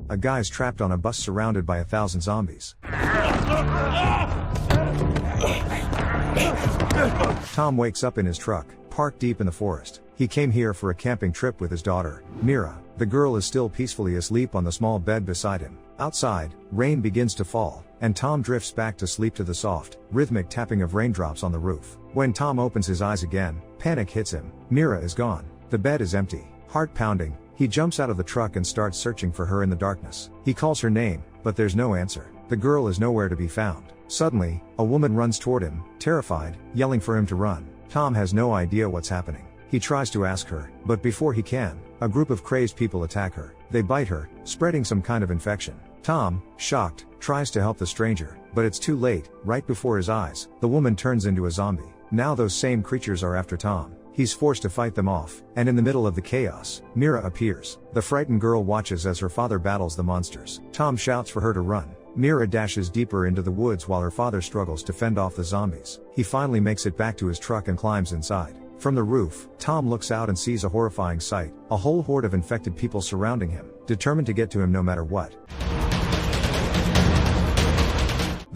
A guy's trapped on a bus surrounded by 1,000 zombies. Tom wakes up in his truck, parked deep in the forest. He came here for a camping trip with his daughter, Mira. The girl is still peacefully asleep on the small bed beside him. Outside, rain begins to fall, and Tom drifts back to sleep to the soft, rhythmic tapping of raindrops on the roof. When Tom opens his eyes again, panic hits him. Mira is gone. The bed is empty. Heart pounding, he jumps out of the truck and starts searching for her in the darkness. He calls her name, but there's no answer. The girl is nowhere to be found. Suddenly, a woman runs toward him, terrified, yelling for him to run. Tom has no idea what's happening. He tries to ask her, but before he can, a group of crazed people attack her. They bite her, spreading some kind of infection. Tom, shocked, tries to help the stranger, but it's too late. Right before his eyes, the woman turns into a zombie. Now those same creatures are after Tom. He's forced to fight them off, and in the middle of the chaos, Mira appears. The frightened girl watches as her father battles the monsters. Tom shouts for her to run. Mira dashes deeper into the woods while her father struggles to fend off the zombies. He finally makes it back to his truck and climbs inside. From the roof, Tom looks out and sees a horrifying sight, a whole horde of infected people surrounding him, determined to get to him no matter what.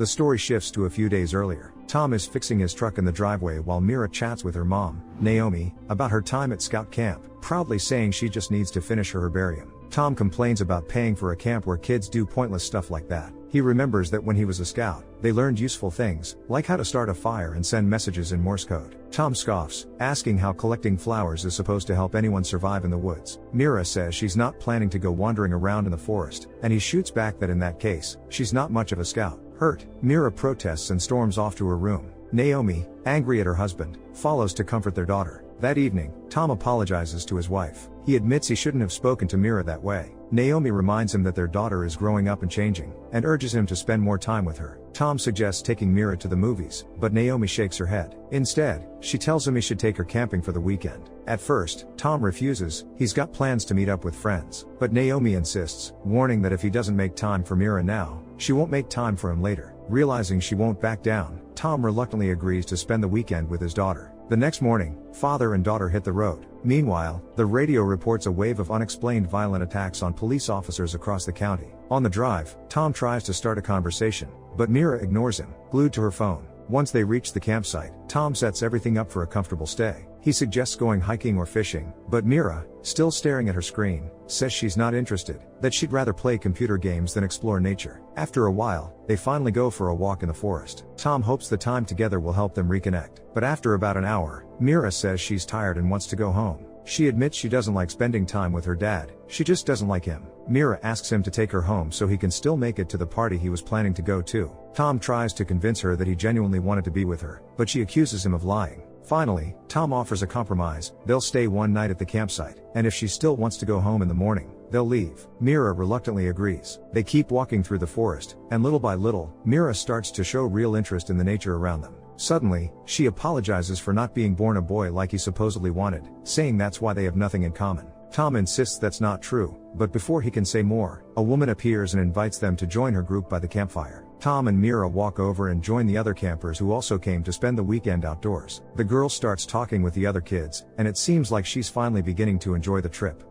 The story shifts to a few days earlier. Tom is fixing his truck in the driveway while Mira chats with her mom, Naomi, about her time at scout camp, proudly saying she just needs to finish her herbarium. Tom complains about paying for a camp where kids do pointless stuff like that. He remembers that when he was a scout, they learned useful things, like how to start a fire and send messages in Morse code. Tom scoffs, asking how collecting flowers is supposed to help anyone survive in the woods. Mira says she's not planning to go wandering around in the forest, and he shoots back that in that case, she's not much of a scout. Hurt, Mira protests and storms off to her room. Naomi, angry at her husband, follows to comfort their daughter. That evening, Tom apologizes to his wife. He admits he shouldn't have spoken to Mira that way. Naomi reminds him that their daughter is growing up and changing, and urges him to spend more time with her. Tom suggests taking Mira to the movies, but Naomi shakes her head. Instead, she tells him he should take her camping for the weekend. At first, Tom refuses. He's got plans to meet up with friends. But Naomi insists, warning that if he doesn't make time for Mira now, she won't make time for him later. Realizing she won't back down, Tom reluctantly agrees to spend the weekend with his daughter. The next morning, father and daughter hit the road. Meanwhile, the radio reports a wave of unexplained violent attacks on police officers across the county. On the drive, Tom tries to start a conversation, but Mira ignores him, glued to her phone. Once they reach the campsite, Tom sets everything up for a comfortable stay. He suggests going hiking or fishing, but Mira, still staring at her screen, says she's not interested, that she'd rather play computer games than explore nature. After a while, they finally go for a walk in the forest. Tom hopes the time together will help them reconnect. But after about an hour, Mira says she's tired and wants to go home. She admits she doesn't like spending time with her dad, she just doesn't like him. Mira asks him to take her home so he can still make it to the party he was planning to go to. Tom tries to convince her that he genuinely wanted to be with her, but she accuses him of lying. Finally, Tom offers a compromise. They'll stay one night at the campsite, and if she still wants to go home in the morning, they'll leave. Mira reluctantly agrees. They keep walking through the forest, and little by little, Mira starts to show real interest in the nature around them. Suddenly, she apologizes for not being born a boy like he supposedly wanted, saying that's why they have nothing in common. Tom insists that's not true, but before he can say more, a woman appears and invites them to join her group by the campfire. Tom and Mira walk over and join the other campers who also came to spend the weekend outdoors. The girl starts talking with the other kids, and it seems like she's finally beginning to enjoy the trip.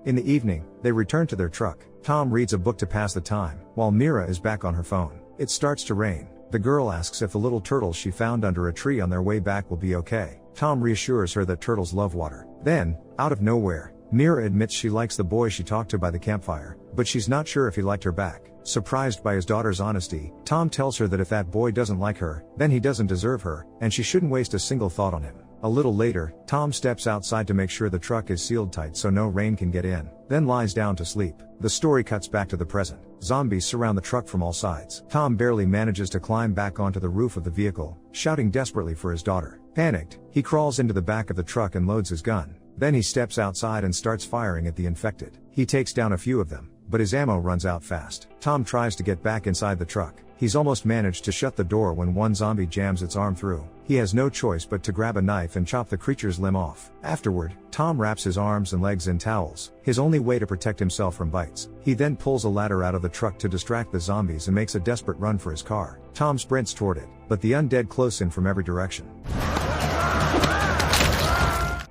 In the evening, they return to their truck. Tom reads a book to pass the time, while Mira is back on her phone. It starts to rain. The girl asks if the little turtles she found under a tree on their way back will be okay. Tom reassures her that turtles love water. Then, out of nowhere, Mira admits she likes the boy she talked to by the campfire, but she's not sure if he liked her back. Surprised by his daughter's honesty, Tom tells her that if that boy doesn't like her, then he doesn't deserve her, and she shouldn't waste a single thought on him. A little later, Tom steps outside to make sure the truck is sealed tight so no rain can get in, then lies down to sleep. The story cuts back to the present. Zombies surround the truck from all sides. Tom barely manages to climb back onto the roof of the vehicle, shouting desperately for his daughter. Panicked, he crawls into the back of the truck and loads his gun. Then he steps outside and starts firing at the infected. He takes down a few of them, but his ammo runs out fast. Tom tries to get back inside the truck. He's almost managed to shut the door when one zombie jams its arm through. He has no choice but to grab a knife and chop the creature's limb off. Afterward, Tom wraps his arms and legs in towels, his only way to protect himself from bites. He then pulls a ladder out of the truck to distract the zombies and makes a desperate run for his car. Tom sprints toward it, but the undead close in from every direction.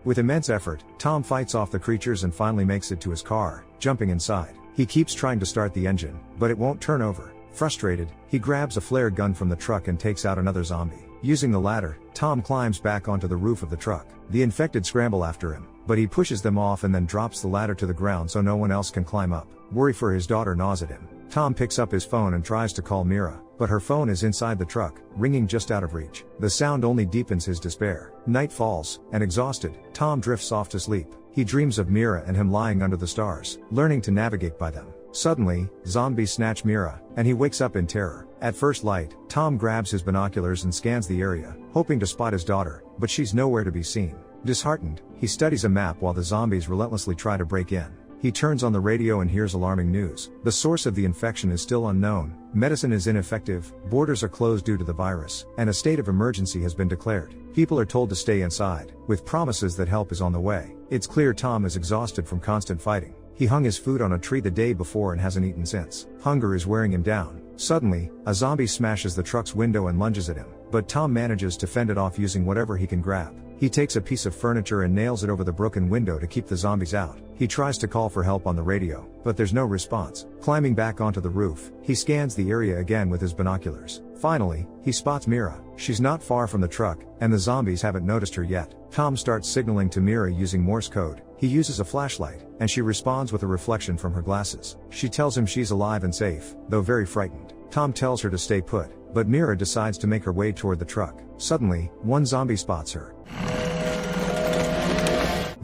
With immense effort, Tom fights off the creatures and finally makes it to his car, jumping inside. He keeps trying to start the engine, but it won't turn over. Frustrated, he grabs a flare gun from the truck and takes out another zombie. Using the ladder, Tom climbs back onto the roof of the truck. The infected scramble after him, but he pushes them off and then drops the ladder to the ground so no one else can climb up. Worry for his daughter gnaws at him. Tom picks up his phone and tries to call Mira, but her phone is inside the truck, ringing just out of reach. The sound only deepens his despair. Night falls, and exhausted, Tom drifts off to sleep. He dreams of Mira and him lying under the stars, learning to navigate by them. Suddenly, zombies snatch Mira, and he wakes up in terror. At first light, Tom grabs his binoculars and scans the area, hoping to spot his daughter, but she's nowhere to be seen. Disheartened, he studies a map while the zombies relentlessly try to break in. He turns on the radio and hears alarming news. The source of the infection is still unknown, medicine is ineffective, borders are closed due to the virus, and a state of emergency has been declared. People are told to stay inside, with promises that help is on the way. It's clear Tom is exhausted from constant fighting. He hung his food on a tree the day before and hasn't eaten since. Hunger is wearing him down. Suddenly, a zombie smashes the truck's window and lunges at him, but Tom manages to fend it off using whatever he can grab. He takes a piece of furniture and nails it over the broken window to keep the zombies out. He tries to call for help on the radio, but there's no response. Climbing back onto the roof, he scans the area again with his binoculars. Finally, he spots Mira. She's not far from the truck, and the zombies haven't noticed her yet. Tom starts signaling to Mira using Morse code. He uses a flashlight, and she responds with a reflection from her glasses. She tells him she's alive and safe, though very frightened. Tom tells her to stay put, but Mira decides to make her way toward the truck. Suddenly, one zombie spots her.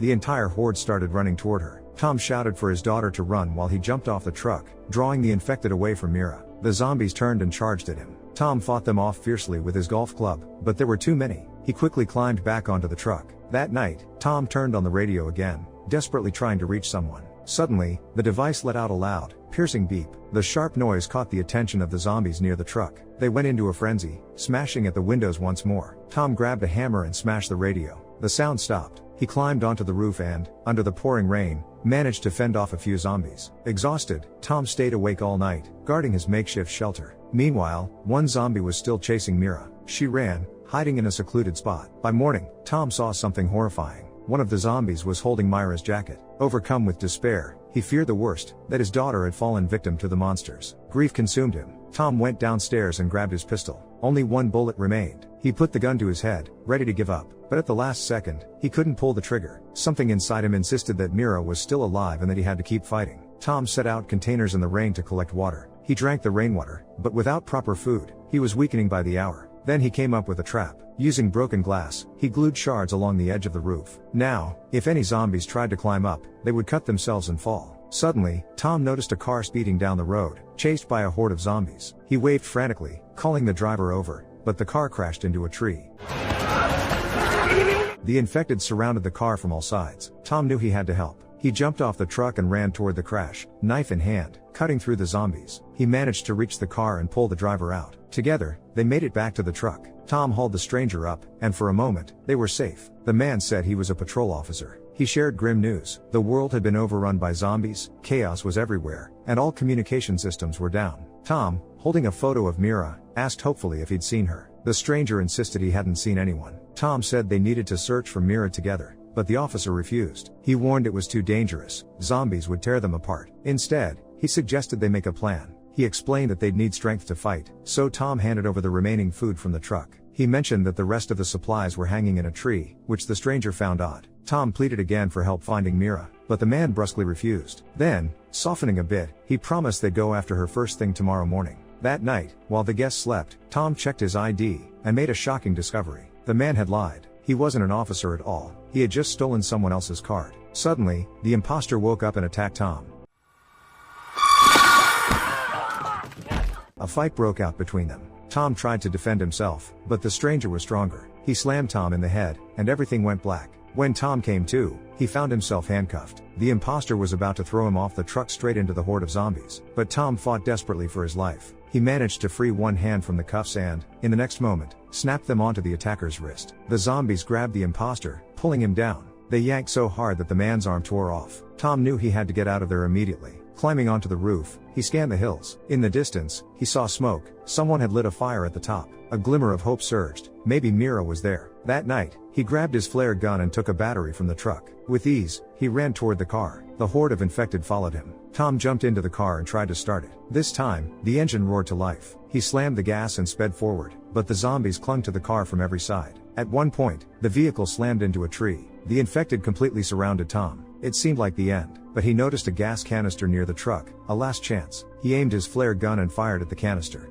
The entire horde started running toward her. Tom shouted for his daughter to run while he jumped off the truck, drawing the infected away from Mira. The zombies turned and charged at him. Tom fought them off fiercely with his golf club, but there were too many. He quickly climbed back onto the truck. That night, Tom turned on the radio again, desperately trying to reach someone. Suddenly, the device let out a loud, piercing beep. The sharp noise caught the attention of the zombies near the truck. They went into a frenzy, smashing at the windows once more. Tom grabbed a hammer and smashed the radio. The sound stopped. He climbed onto the roof and, under the pouring rain, managed to fend off a few zombies. Exhausted, Tom stayed awake all night, guarding his makeshift shelter. Meanwhile, one zombie was still chasing Mira. She ran, hiding in a secluded spot. By morning, Tom saw something horrifying. One of the zombies was holding Myra's jacket. Overcome with despair, he feared the worst, that his daughter had fallen victim to the monsters. Grief consumed him. Tom went downstairs and grabbed his pistol. Only one bullet remained. He put the gun to his head, ready to give up, but at the last second, he couldn't pull the trigger. Something inside him insisted that Mira was still alive and that he had to keep fighting. Tom set out containers in the rain to collect water. He drank the rainwater, but without proper food, he was weakening by the hour. Then he came up with a trap. Using broken glass, he glued shards along the edge of the roof. Now, if any zombies tried to climb up, they would cut themselves and fall. Suddenly, Tom noticed a car speeding down the road, chased by a horde of zombies. He waved frantically, calling the driver over, but the car crashed into a tree. The infected surrounded the car from all sides. Tom knew he had to help. He jumped off the truck and ran toward the crash, knife in hand, cutting through the zombies. He managed to reach the car and pull the driver out. Together, they made it back to the truck. Tom hauled the stranger up, and for a moment, they were safe. The man said he was a patrol officer. He shared grim news. The world had been overrun by zombies, chaos was everywhere, and all communication systems were down. Tom, holding a photo of Mira, asked hopefully if he'd seen her. The stranger insisted he hadn't seen anyone. Tom said they needed to search for Mira together, but the officer refused. He warned it was too dangerous. Zombies would tear them apart. Instead, he suggested they make a plan. He explained that they'd need strength to fight, so Tom handed over the remaining food from the truck. He mentioned that the rest of the supplies were hanging in a tree, which the stranger found odd. Tom pleaded again for help finding Mira, but the man brusquely refused. Then, softening a bit, he promised they'd go after her first thing tomorrow morning. That night, while the guests slept, Tom checked his ID, and made a shocking discovery. The man had lied. He wasn't an officer at all. He had just stolen someone else's card. Suddenly, the imposter woke up and attacked Tom. A fight broke out between them. Tom tried to defend himself, but the stranger was stronger. He slammed Tom in the head, and everything went black. When Tom came to, he found himself handcuffed. The imposter was about to throw him off the truck straight into the horde of zombies, but Tom fought desperately for his life. He managed to free one hand from the cuffs and, in the next moment, snapped them onto the attacker's wrist. The zombies grabbed the imposter, pulling him down. They yanked so hard that the man's arm tore off. Tom knew he had to get out of there immediately. Climbing onto the roof, he scanned the hills. In the distance, he saw smoke. Someone had lit a fire at the top. A glimmer of hope surged. Maybe Mira was there. That night, he grabbed his flare gun and took a battery from the truck. With ease, he ran toward the car. The horde of infected followed him. Tom jumped into the car and tried to start it. This time, the engine roared to life. He slammed the gas and sped forward, but the zombies clung to the car from every side. At one point, the vehicle slammed into a tree. The infected completely surrounded Tom. It seemed like the end, but he noticed a gas canister near the truck, a last chance. He aimed his flare gun and fired at the canister.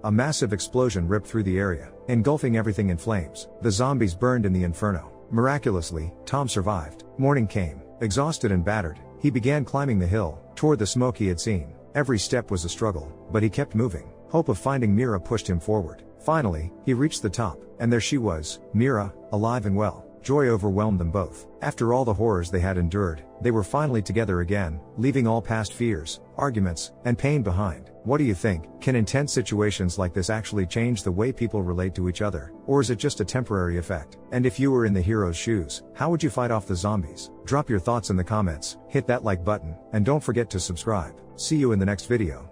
A massive explosion ripped through the area, engulfing everything in flames. The zombies burned in the inferno. Miraculously, Tom survived. Morning came. Exhausted and battered, he began climbing the hill, toward the smoke he had seen. Every step was a struggle, but he kept moving. Hope of finding Mira pushed him forward. Finally, he reached the top, and there she was, Mira, alive and well. Joy overwhelmed them both. After all the horrors they had endured, they were finally together again, leaving all past fears, arguments, and pain behind. What do you think? Can intense situations like this actually change the way people relate to each other? Or is it just a temporary effect? And if you were in the hero's shoes, how would you fight off the zombies? Drop your thoughts in the comments, hit that like button, and don't forget to subscribe. See you in the next video.